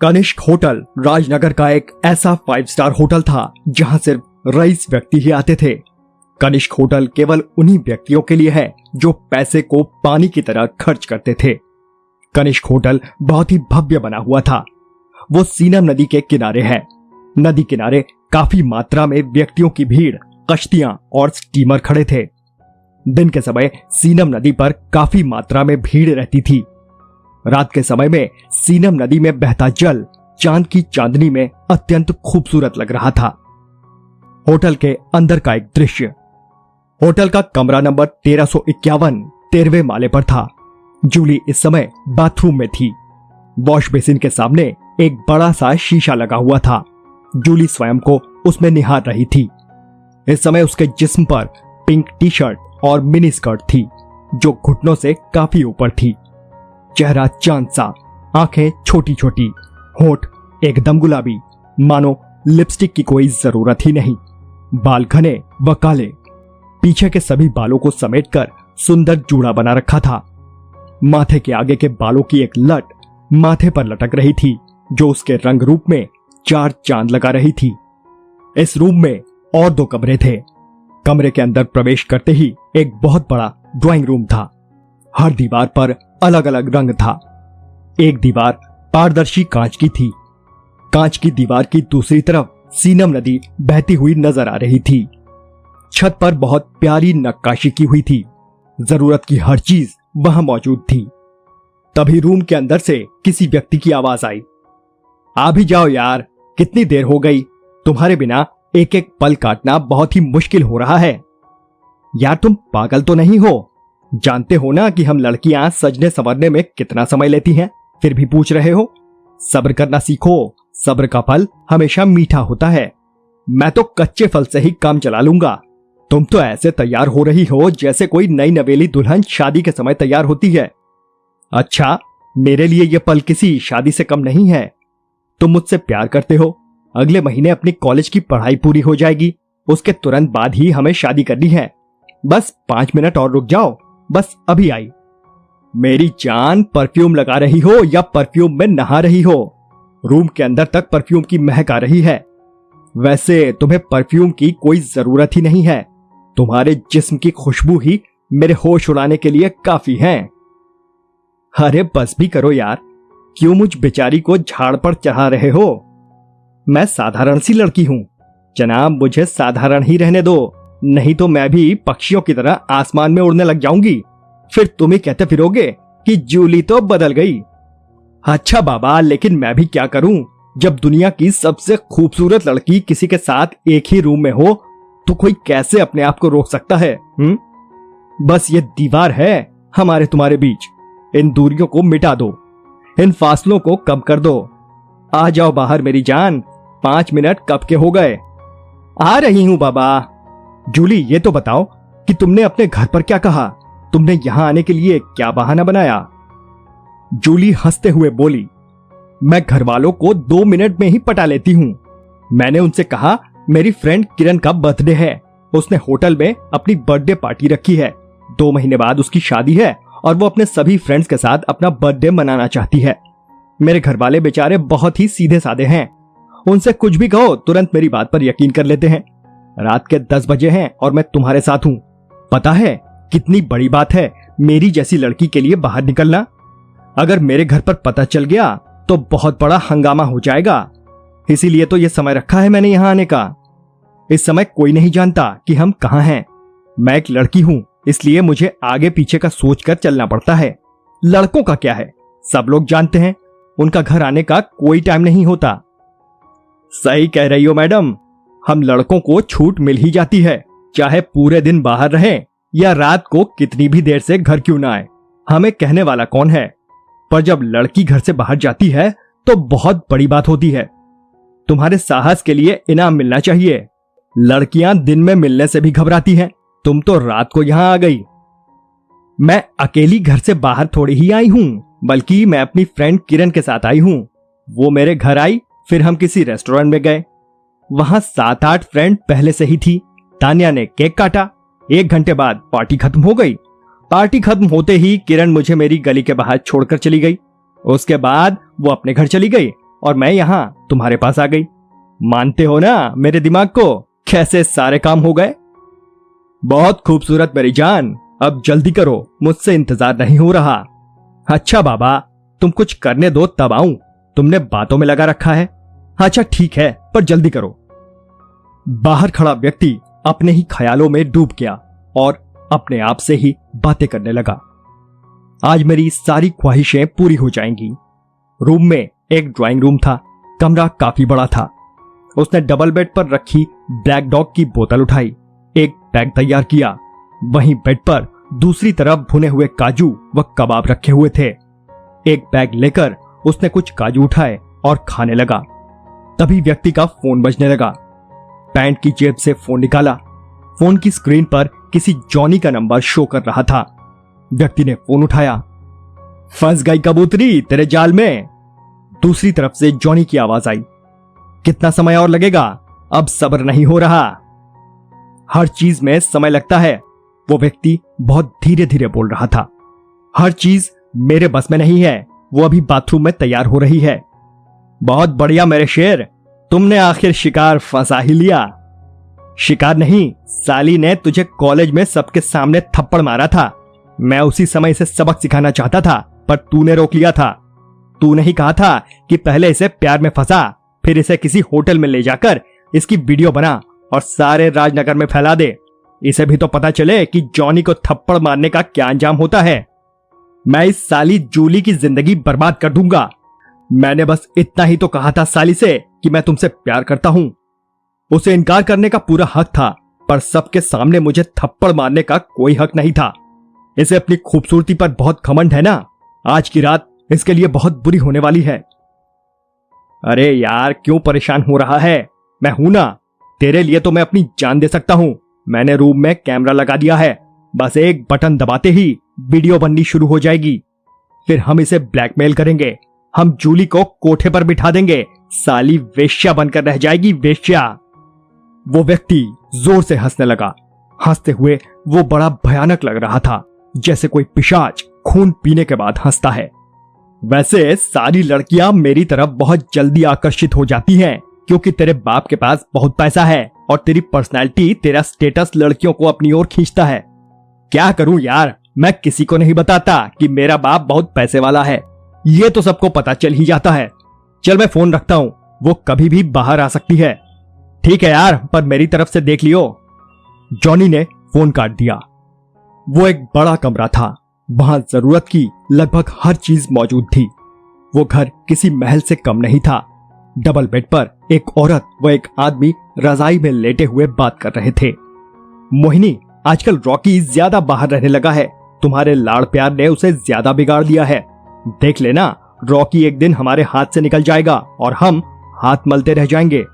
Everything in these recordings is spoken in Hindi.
कनिष्क होटल राजनगर का एक ऐसा 5 स्टार होटल था जहां सिर्फ रईस व्यक्ति ही आते थे। कनिष्क होटल केवल उन्हीं व्यक्तियों के लिए है जो पैसे को पानी की तरह खर्च करते थे। कनिष्क होटल बहुत ही भव्य बना हुआ था। वो सीनम नदी के किनारे है। नदी किनारे काफी मात्रा में व्यक्तियों की भीड़, कश्तियां और स्टीमर खड़े थे। दिन के समय सीनम नदी पर काफी मात्रा में भीड़ रहती थी। रात के समय में सीनम नदी में बहता जल चांद की चांदनी में अत्यंत खूबसूरत लग रहा था। होटल के अंदर का एक दृश्य। होटल का कमरा नंबर 1351 13वें माले पर था। जूली इस समय बाथरूम में थी। वॉश बेसिन के सामने एक बड़ा सा शीशा लगा हुआ था। जूली स्वयं को उसमें निहार रही थी। इस समय उसके जिस्म पर पिंक टी शर्ट और मिनी स्कर्ट थी जो घुटनों से काफी ऊपर थी। चेहरा चांद सा, आंखें छोटी छोटी, होंठ एकदम गुलाबी, मानो लिपस्टिक की कोई जरूरत ही नहीं। बाल घने व काले, पीछे के सभी बालों को समेटकर सुंदर जूड़ा बना रखा था। माथे के आगे के बालों की एक लट माथे पर लटक रही थी जो उसके रंग रूप में 4 चांद लगा रही थी। इस रूम में और 2 कमरे थे। कमरे के अंदर प्रवेश करते ही एक बहुत बड़ा ड्राइंग रूम था। हर दीवार पर अलग अलग रंग था। एक दीवार पारदर्शी कांच की थी। कांच की दीवार की दूसरी तरफ सीनम नदी बहती हुई नजर आ रही थी। छत पर बहुत प्यारी नक्काशी की हुई थी। जरूरत की हर चीज वहां मौजूद थी। तभी रूम के अंदर से किसी व्यक्ति की आवाज आई। आ भी जाओ यार, कितनी देर हो गई। तुम्हारे बिना एक एक पल काटना बहुत ही मुश्किल हो रहा है। यार तुम पागल तो नहीं हो? जानते हो ना कि हम लड़कियां सजने संवरने में कितना समय लेती हैं, फिर भी पूछ रहे हो। सब्र करना सीखो, सब्र का फल हमेशा मीठा होता है। मैं तो कच्चे फल से ही काम चला लूंगा। तुम तो ऐसे तैयार हो रही हो जैसे कोई नई नवेली दुल्हन शादी के समय तैयार होती है। अच्छा, मेरे लिए यह पल किसी शादी से कम नहीं है। तुम मुझसे प्यार करते हो। अगले महीने अपनी कॉलेज की पढ़ाई पूरी हो जाएगी। उसके तुरंत बाद ही हमें शादी करनी है। बस 5 मिनट और रुक जाओ, बस अभी आई। मेरी जान, परफ्यूम लगा रही हो या परफ्यूम में नहा रही हो? रूम के अंदर तक परफ्यूम की महक आ रही है। वैसे तुम्हें परफ्यूम की कोई जरूरत ही नहीं है। तुम्हारे जिस्म की खुशबू ही मेरे होश उड़ाने के लिए काफी है। अरे बस भी करो यार, क्यों मुझ बेचारी को झाड़ पर चढ़ा रहे हो? मैं साधारण सी लड़की हूं जनाब, मुझे साधारण ही रहने दो, नहीं तो मैं भी पक्षियों की तरह आसमान में उड़ने लग जाऊंगी। फिर तुम ही कहते फिरोगे कि जूली तो बदल गई। अच्छा बाबा, लेकिन मैं भी क्या करूं? जब दुनिया की सबसे खूबसूरत लड़की किसी के साथ एक ही रूम में हो तो कोई कैसे अपने आप को रोक सकता है? बस ये दीवार है हमारे तुम्हारे बीच। इन दूरियों को मिटा दो, इन फासलों को कम कर दो। आ जाओ बाहर मेरी जान, 5 मिनट कब के हो गए। आ रही हूं बाबा। जूली, ये तो बताओ कि तुमने अपने घर पर क्या कहा? तुमने यहां आने के लिए क्या बहाना बनाया? जूली हंसते हुए बोली, मैं घर वालों को 2 मिनट में ही पटा लेती हूं। मैंने उनसे कहा मेरी फ्रेंड किरण का बर्थडे है। उसने होटल में अपनी बर्थडे पार्टी रखी है। 2 महीने बाद उसकी शादी है और वो अपने सभी फ्रेंड्स के साथ अपना बर्थडे मनाना चाहती है। मेरे घर वाले बेचारे बहुत ही सीधे साधे हैं। उनसे कुछ भी कहो तुरंत मेरी बात पर यकीन कर लेते हैं। रात के 10 बजे हैं और मैं तुम्हारे साथ हूं। पता है कितनी बड़ी बात है मेरी जैसी लड़की के लिए बाहर निकलना? अगर मेरे घर पर पता चल गया तो बहुत बड़ा हंगामा हो जाएगा। इसीलिए तो यह समय रखा है मैंने यहां आने का। इस समय कोई नहीं जानता कि हम कहां हैं। मैं एक लड़की हूं, इसलिए मुझे आगे पीछे का सोचकर चलना पड़ता है। लड़कों का क्या है, सब लोग जानते हैं उनका घर आने का कोई टाइम नहीं होता। सही कह रही हो मैडम, हम लड़कों को छूट मिल ही जाती है, चाहे पूरे दिन बाहर रहें या रात को कितनी भी देर से घर क्यों ना आए। हमें कहने वाला कौन है? पर जब लड़की घर से बाहर जाती है तो बहुत बड़ी बात होती है। तुम्हारे साहस के लिए इनाम मिलना चाहिए। लड़कियां दिन में मिलने से भी घबराती हैं, तुम तो रात को यहां आ गई। मैं अकेली घर से बाहर थोड़ी ही आई हूं, बल्कि मैं अपनी फ्रेंड किरण के साथ आई हूं। वो मेरे घर आई, फिर हम किसी रेस्टोरेंट में गए। वहां 7-8 फ्रेंड पहले से ही थी। तान्या ने केक काटा। 1 घंटे बाद पार्टी खत्म हो गई। पार्टी खत्म होते ही किरण मुझे मेरी गली के बाहर छोड़कर चली गई। उसके बाद वो अपने घर चली गई और मैं यहाँ तुम्हारे पास आ गई। मानते हो ना मेरे दिमाग को? कैसे सारे काम हो गए। बहुत खूबसूरत मेरी जान, अब जल्दी करो, मुझसे इंतजार नहीं हो रहा। अच्छा बाबा, तुम कुछ करने दो तब आऊं, तुमने बातों में लगा रखा है। अच्छा ठीक है, पर जल्दी करो। बाहर खड़ा व्यक्ति अपने ही ख्यालों में डूब गया और अपने आप से ही बातें करने लगा। आज मेरी सारी ख्वाहिशें पूरी हो जाएंगी। रूम में एक ड्राइंग रूम था। कमरा काफी बड़ा था। उसने डबल बेड पर रखी ब्लैक डॉग की बोतल उठाई, एक बैग तैयार किया। वहीं बेड पर दूसरी तरफ भुने हुए काजू व कबाब रखे हुए थे। एक बैग लेकर उसने कुछ काजू उठाए और खाने लगा। तभी व्यक्ति का फोन बजने लगा। पैंट की जेब से फोन निकाला। फोन की स्क्रीन पर किसी जॉनी का नंबर शो कर रहा था। व्यक्ति ने फोन उठाया। फंस गई कबूतरी तेरे जाल में। दूसरी तरफ से जॉनी की आवाज आई। कितना समय और लगेगा? अब सब्र नहीं हो रहा। हर चीज में समय लगता है। वो व्यक्ति बहुत धीरे धीरे बोल रहा था। हर चीज मेरे बस में नहीं है। वो अभी बाथरूम में तैयार हो रही है। बहुत बढ़िया मेरे शेर, तुमने आखिर शिकार फंसा ही लिया। शिकार नहीं, साली ने तुझे कॉलेज में सबके सामने थप्पड़ मारा था। मैं उसी समय इसे सबक सिखाना चाहता था, पर तूने रोक लिया था। तूने ही कहा था कि पहले इसे प्यार में फंसा, फिर इसे किसी होटल में ले जाकर इसकी वीडियो बना और सारे राजनगर में फैला दे। इसे भी तो पता चले कि जॉनी को थप्पड़ मारने का क्या अंजाम होता है। मैं इस साली जूली की जिंदगी बर्बाद कर दूंगा। मैंने बस इतना ही तो कहा था साली से कि मैं तुमसे प्यार करता हूं। उसे इनकार करने का पूरा हक था, पर सबके सामने मुझे थप्पड़ मारने का कोई हक नहीं था। इसे अपनी खूबसूरती पर बहुत घमंड है ना। आज की रात इसके लिए बहुत बुरी होने वाली है। अरे यार, क्यों परेशान हो रहा है? मैं हूं ना, तेरे लिए तो मैं अपनी जान दे सकता हूं। मैंने रूम में कैमरा लगा दिया है। बस एक बटन दबाते ही वीडियो बननी शुरू हो जाएगी। फिर हम इसे ब्लैकमेल करेंगे। हम जूली को कोठे पर बिठा देंगे। साली वेश्या बनकर रह जाएगी, वेश्या। वो व्यक्ति जोर से हंसने लगा। हंसते हुए वो बड़ा भयानक लग रहा था, जैसे कोई पिशाच खून पीने के बाद हंसता है। वैसे सारी लड़कियां मेरी तरफ बहुत जल्दी आकर्षित हो जाती हैं, क्योंकि तेरे बाप के पास बहुत पैसा है और तेरी पर्सनैलिटी, तेरा स्टेटस लड़कियों को अपनी ओर खींचता है। क्या करूं यार, मैं किसी को नहीं बताता कि मेरा बाप बहुत पैसे वाला है। ये तो सबको पता चल ही जाता है। चल मैं फोन रखता हूं, वो कभी भी बाहर आ सकती है। ठीक है यार, पर मेरी तरफ से देख लियो। जॉनी ने फोन काट दिया। वो एक बड़ा कमरा था। वहां जरूरत की लगभग हर चीज मौजूद थी। वो घर किसी महल से कम नहीं था। डबल बेड पर एक औरत व एक आदमी रजाई में लेटे हुए बात कर रहे थे। मोहिनी, आजकल रॉकी ज्यादा बाहर रहने लगा है। तुम्हारे लाड़ प्यार ने उसे ज्यादा बिगाड़ दिया है। देख लेना, रॉकी एक दिन हमारे हाथ से निकल जाएगा और हम हाथ मलते रह जाएंगे।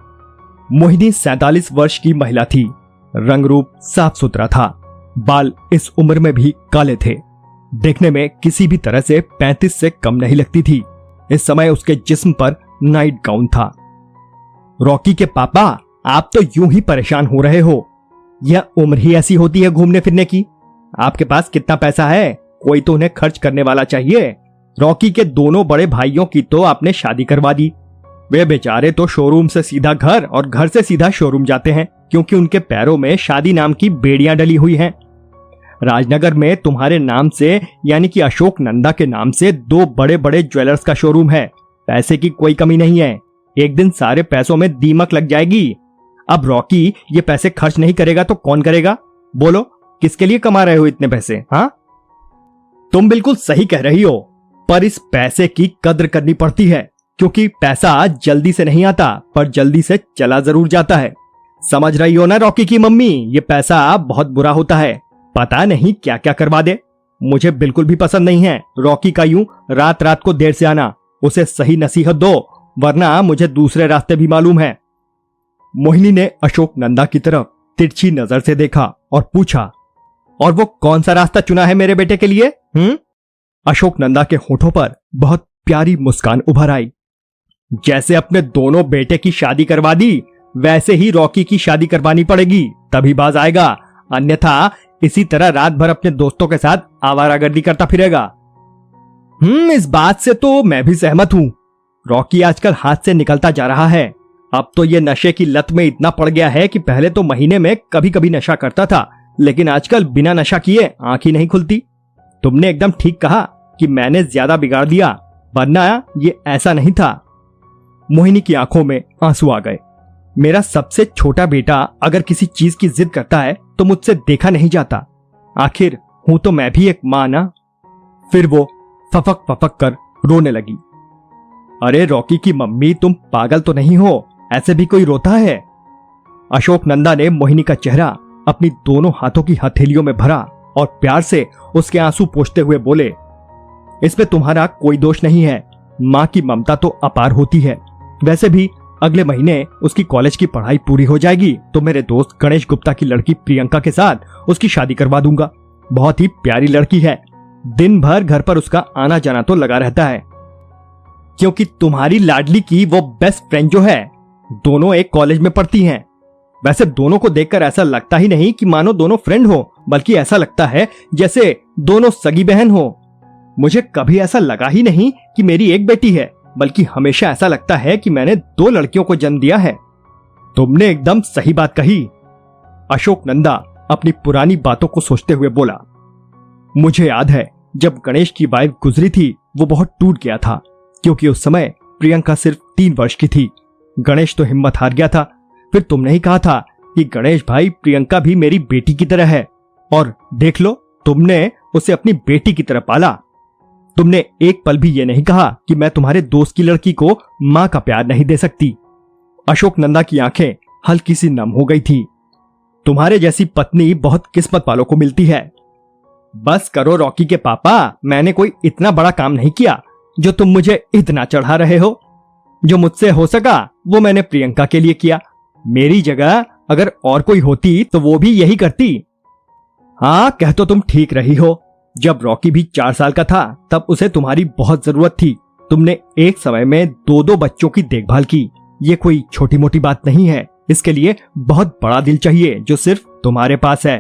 मोहिनी 47 वर्ष की महिला थी। रंग रूप साफ सुथरा था। बाल इस उम्र में भी काले थे। देखने में किसी भी तरह से 35 से कम नहीं लगती थी। इस समय उसके जिस्म पर नाइट गाउन था। रॉकी के पापा, आप तो यूं ही परेशान हो रहे हो। यह उम्र ही ऐसी होती है घूमने फिरने की। आपके पास कितना पैसा है? कोई तो उन्हें खर्च करने वाला चाहिए। रॉकी के दोनों बड़े भाइयों की तो आपने शादी करवा दी। वे बेचारे तो शोरूम से सीधा घर और घर से सीधा शोरूम जाते हैं, क्योंकि उनके पैरों में शादी नाम की बेड़ियां डली हुई हैं। राजनगर में तुम्हारे नाम से, यानी कि अशोक नंदा के नाम से, 2 बड़े बड़े ज्वेलर्स का शोरूम है। पैसे की कोई कमी नहीं है। एक दिन सारे पैसों में दीमक लग जाएगी। अब रॉकी ये पैसे खर्च नहीं करेगा तो कौन करेगा? बोलो, किसके लिए कमा रहे हो इतने पैसे? हाँ, तुम बिल्कुल सही कह रही हो, पर इस पैसे की कद्र करनी पड़ती है, क्योंकि पैसा जल्दी से नहीं आता, पर जल्दी से चला जरूर जाता है। समझ रही हो ना रॉकी की मम्मी? ये पैसा बहुत बुरा होता है। पता नहीं क्या क्या करवा दे। मुझे बिल्कुल भी पसंद नहीं है रॉकी का यूं रात रात को देर से आना। उसे सही नसीहत दो, वरना मुझे दूसरे रास्ते भी मालूम है। मोहिनी ने अशोक नंदा की तरफ तिरछी नजर से देखा और पूछा, और वो कौन सा रास्ता चुना है मेरे बेटे के लिए? अशोक नंदा के होठों पर बहुत प्यारी मुस्कान उभर आई। जैसे अपने दोनों बेटे की शादी करवा दी, वैसे ही रॉकी की शादी करवानी पड़ेगी, तभी बाज आएगा। अन्यथा इसी तरह रात भर अपने दोस्तों के साथ आवारागर्दी करता फिरेगा। इस बात से तो मैं भी सहमत हूं। रॉकी आजकल हाथ से निकलता जा रहा है। अब तो ये नशे की लत में इतना पड़ गया है कि पहले तो महीने में कभी कभी नशा करता था, लेकिन आजकल बिना नशा किए आंख ही नहीं खुलती। तुमने एकदम ठीक कहा कि मैंने ज्यादा बिगाड़ दिया, वरना ये ऐसा नहीं था। मोहिनी की आंखों में आंसू आ गए। मेरा सबसे छोटा बेटा अगर किसी चीज की जिद करता है तो मुझसे देखा नहीं जाता। आखिर हूं तो मैं भी एक मां ना। फिर वो फफक फफक कर रोने लगी। अरे रॉकी की मम्मी, तुम पागल तो नहीं हो? ऐसे भी कोई रोता है? अशोक नंदा ने मोहिनी का चेहरा अपनी दोनों हाथों की हथेलियों में भरा और प्यार से उसके आंसू पोंछते हुए बोले, इसमें तुम्हारा कोई दोष नहीं है। मां की ममता तो अपार होती है। वैसे भी अगले महीने उसकी कॉलेज की पढ़ाई पूरी हो जाएगी तो मेरे दोस्त गणेश गुप्ता की लड़की प्रियंका के साथ उसकी शादी करवा दूंगा। बहुत ही प्यारी लड़की है। दिन भर घर पर उसका आना जाना तो लगा रहता है, क्योंकि तुम्हारी लाडली की वो बेस्ट फ्रेंड जो है, दोनों एक कॉलेज में पढ़ती हैं। वैसे दोनों को देखकर ऐसा लगता ही नहीं कि मानो दोनों फ्रेंड हो, बल्कि ऐसा लगता है जैसे दोनों सगी बहन हो। मुझे कभी ऐसा लगा ही नहीं कि मेरी एक बेटी है, बल्कि हमेशा ऐसा लगता है कि मैंने दो लड़कियों को जन्म दिया है। तुमने एकदम सही बात कही। अशोक नंदा अपनी पुरानी बातों को सोचते हुए बोला, मुझे याद है जब गणेश की वाइफ गुजरी थी वो बहुत टूट गया था, क्योंकि उस समय प्रियंका सिर्फ 3 वर्ष की थी। गणेश तो हिम्मत हार गया था। फिर तुमने ही कहा था कि गणेश भाई, प्रियंका भी मेरी बेटी की तरह है, और देख लो तुमने उसे अपनी बेटी की तरह पाला। तुमने एक पल भी ये नहीं कहा कि मैं तुम्हारे दोस्त की लड़की को मां का प्यार नहीं दे सकती। अशोक नंदा की आंखें हल्की सी नम हो गई थी। तुम्हारे जैसी पत्नी बहुत किस्मत वालों को मिलती है। बस करो रॉकी के पापा, मैंने कोई इतना बड़ा काम नहीं किया जो तुम मुझे इतना चढ़ा रहे हो। जो मुझसे हो सका वो मैंने प्रियंका के लिए किया। मेरी जगह अगर और कोई होती तो वो भी यही करती। हाँ, कह तो तुम ठीक रही हो। जब रॉकी भी 4 साल का था तब उसे तुम्हारी बहुत जरूरत थी। तुमने एक समय में 2-2 बच्चों की देखभाल की। ये कोई छोटी मोटी बात नहीं है। इसके लिए बहुत बड़ा दिल चाहिए जो सिर्फ तुम्हारे पास है।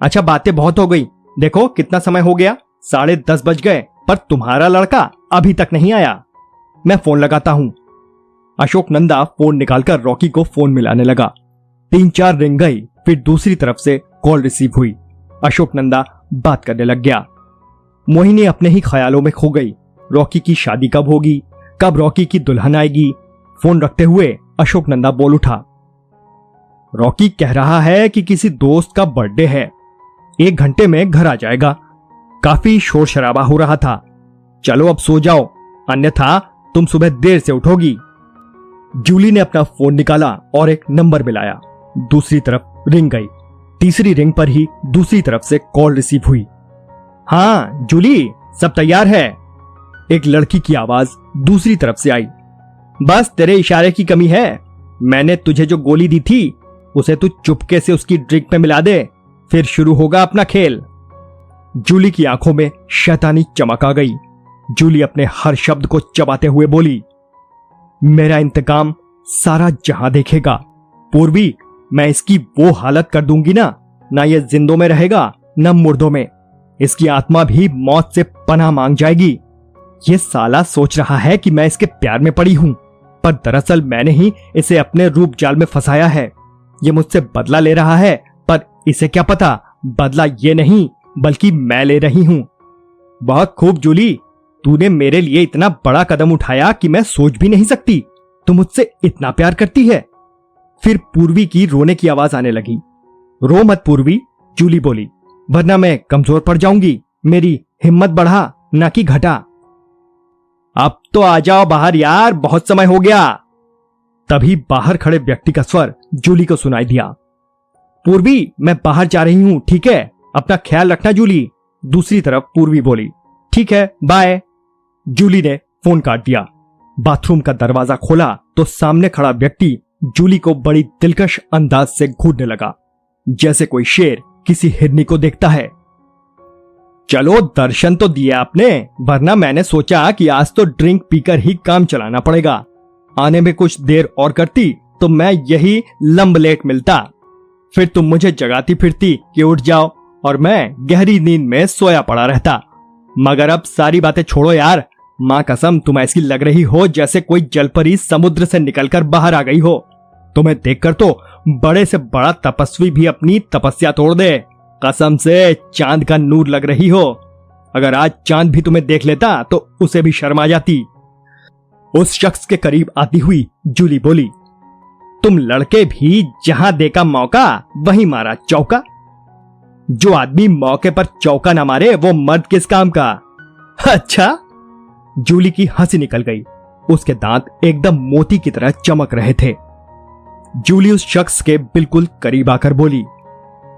अच्छा, बातें बहुत हो गई। देखो कितना समय हो गया, 10:30 बज गए, पर तुम्हारा लड़का अभी तक नहीं आया। मैं फोन लगाता हूं। अशोक नंदा फोन निकालकर रॉकी को फोन मिलाने लगा। 3-4 रिंग गई, फिर दूसरी तरफ से कॉल रिसीव हुई। अशोक नंदा बात करने लग गया। मोहिनी अपने ही ख्यालों में खो गई। रॉकी की शादी कब होगी, कब रॉकी की दुल्हन आएगी। फोन रखते हुए अशोक नंदा बोल उठा, रॉकी कह रहा है कि किसी दोस्त का बर्थडे है, 1 घंटे में घर आ जाएगा। काफी शोर शराबा हो रहा था। चलो अब सो जाओ, अन्यथा तुम सुबह देर से उठोगी। जूली ने अपना फोन निकाला और एक नंबर मिलाया। दूसरी तरफ रिंग गई। तीसरी रिंग पर ही दूसरी तरफ से कॉल रिसीव हुई। हाँ जूली, सब तैयार है। एक लड़की की आवाज दूसरी तरफ से आई। बस तेरे इशारे की कमी है। मैंने तुझे जो गोली दी थी उसे तू चुपके से उसकी ड्रिंक में मिला दे, फिर शुरू होगा अपना खेल। जूली की आंखों में शैतानी चमक आ गई। जूली अपने हर शब्द को चबाते हुए बोली, मेरा इंतकाम सारा जहां देखेगा। पूर्वी, मैं इसकी वो हालत कर दूंगी ना ये जिंदों में रहेगा न मुर्दों में। इसकी आत्मा भी मौत से पनाह मांग जाएगी। ये साला सोच रहा है कि मैं इसके प्यार में पड़ी हूं, पर दरअसल मैंने ही इसे अपने रूप जाल में फंसाया है। ये मुझसे बदला ले रहा है, पर इसे क्या पता बदला ये नहीं बल्कि मैं ले रही हूं। बहुत खूब जूली, तूने मेरे लिए इतना बड़ा कदम उठाया कि मैं सोच भी नहीं सकती। तू मुझसे इतना प्यार करती है। फिर पूर्वी की रोने की आवाज आने लगी। रो मत पूर्वी, जूली बोली, वरना मैं कमजोर पड़ जाऊंगी। मेरी हिम्मत बढ़ा ना कि घटा। अब तो आ जाओ बाहर यार, बहुत समय हो गया। तभी बाहर खड़े व्यक्ति का स्वर जूली को सुनाई दिया। पूर्वी, मैं बाहर जा रही हूं, ठीक है? अपना ख्याल रखना जूली। दूसरी तरफ पूर्वी बोली, ठीक है, बाय। जूली ने फोन काट दिया। बाथरूम का दरवाजा खोला तो सामने खड़ा व्यक्ति जूली को बड़ी दिलकश अंदाज से घूरने लगा, जैसे कोई शेर किसी हिरनी को देखता है। चलो दर्शन तो दिया आपने, वरना मैंने सोचा कि आज तो ड्रिंक पीकर ही काम चलाना पड़ेगा। आने में कुछ देर और करती तो मैं यही लंबलेट मिलता। फिर तुम मुझे जगाती फिरती कि उठ जाओ और मैं गहरी नींद में सोया पड़ा रहता। मगर अब सारी बातें छोड़ो यार, माँ कसम तुम ऐसी लग रही हो जैसे कोई जलपरी समुद्र से निकलकर बाहर आ गई हो। तुम्हें देखकर तो बड़े से बड़ा तपस्वी भी अपनी तपस्या तोड़ दे। कसम से चांद का नूर लग रही हो। अगर आज चांद भी तुम्हें देख लेता तो उसे भी शर्म आ जाती। उस शख्स के करीब आती हुई जूली बोली, तुम लड़के भी जहां देखा मौका वहीं मारा चौका। जो आदमी मौके पर चौका ना मारे वो मर्द किस काम का। अच्छा। जूली की हंसी निकल गई। उसके दांत एकदम मोती की तरह चमक रहे थे। जूली उस शख्स के बिल्कुल करीब आकर बोली,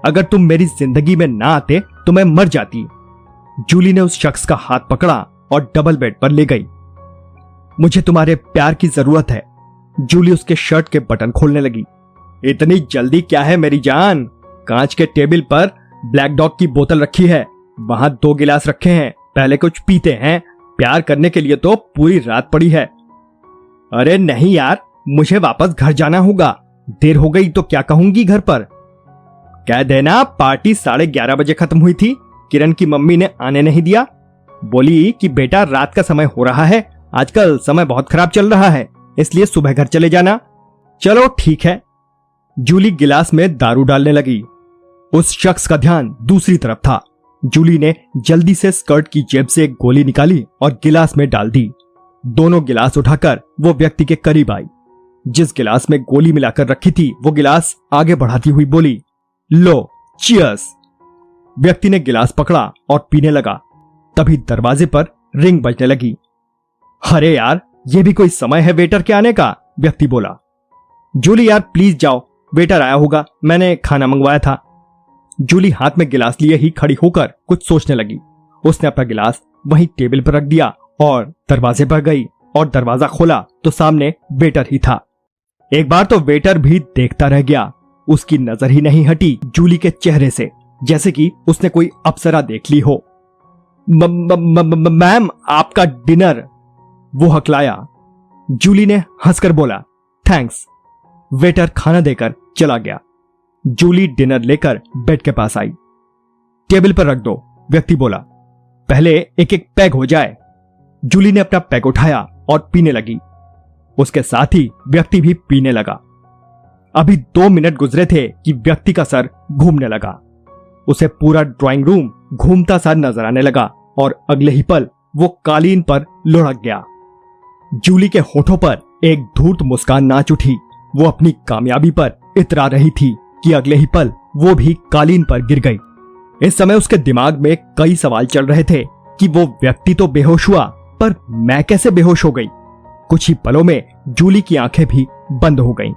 अगर तुम मेरी जिंदगी में ना आते तो मैं मर जाती। जूली ने उस शख्स का हाथ पकड़ा और डबल बेड पर ले गई। मुझे तुम्हारे प्यार की जरूरत है। जूली उसके शर्ट के बटन खोलने लगी। इतनी जल्दी क्या है मेरी जान। कांच के टेबल पर ब्लैक डॉग की बोतल रखी है, वहां 2 गिलास रखे हैं, पहले कुछ पीते हैं। प्यार करने के लिए तो पूरी रात पड़ी है। अरे नहीं यार, मुझे वापस घर जाना होगा। देर हो गई तो क्या कहूंगी घर पर। कह देना पार्टी 11:30 बजे खत्म हुई थी। किरण की मम्मी ने आने नहीं दिया। बोली कि बेटा रात का समय हो रहा है, आजकल समय बहुत खराब चल रहा है, इसलिए सुबह घर चले जाना। चलो ठीक है। जूली गिलास में दारू डालने लगी। उस शख्स का ध्यान दूसरी तरफ था। जूली ने जल्दी से स्कर्ट की जेब से एक गोली निकाली और गिलास में डाल दी। दोनों गिलास उठाकर वो व्यक्ति के करीब आई। जिस गिलास में गोली मिलाकर रखी थी वो गिलास आगे बढ़ाती हुई बोली, लो चीयर्स। व्यक्ति ने गिलास पकड़ा और पीने लगा। तभी दरवाजे पर रिंग बजने लगी। अरे यार, ये भी कोई समय है वेटर के आने का, व्यक्ति बोला। जूली यार प्लीज जाओ, वेटर आया होगा, मैंने खाना मंगवाया था। जूली हाथ में गिलास लिए ही खड़ी होकर कुछ सोचने लगी। उसने अपना गिलास वहीं टेबल पर रख दिया और दरवाजे पर गई और दरवाजा खोला तो सामने वेटर ही था। एक बार तो वेटर भी देखता रह गया। उसकी नजर ही नहीं हटी जूली के चेहरे से, जैसे कि उसने कोई अप्सरा देख ली हो। मैम आपका डिनर, वो हकलाया। जूली ने हंसकर बोला, थैंक्स। वेटर खाना देकर चला गया। जूली डिनर लेकर बेड के पास आई। टेबल पर रख दो, व्यक्ति बोला, पहले एक एक पैग हो जाए। जूली ने अपना पैग उठाया और पीने लगी। उसके साथ ही व्यक्ति भी पीने लगा। अभी 2 मिनट गुजरे थे कि व्यक्ति का सर घूमने लगा। उसे पूरा ड्राइंग रूम घूमता सा नजर आने लगा और अगले ही पल वो कालीन पर लुढ़क गया। जूली के होठों पर एक धूर्त मुस्कान नाच उठी। वो अपनी कामयाबी पर इतरा रही थी कि अगले ही पल वो भी कालीन पर गिर गई। इस समय उसके दिमाग में कई सवाल चल रहे थे कि वो व्यक्ति तो बेहोश हुआ, पर मैं कैसे बेहोश हो गई। कुछ ही पलों में जूली की आंखें भी बंद हो गईं।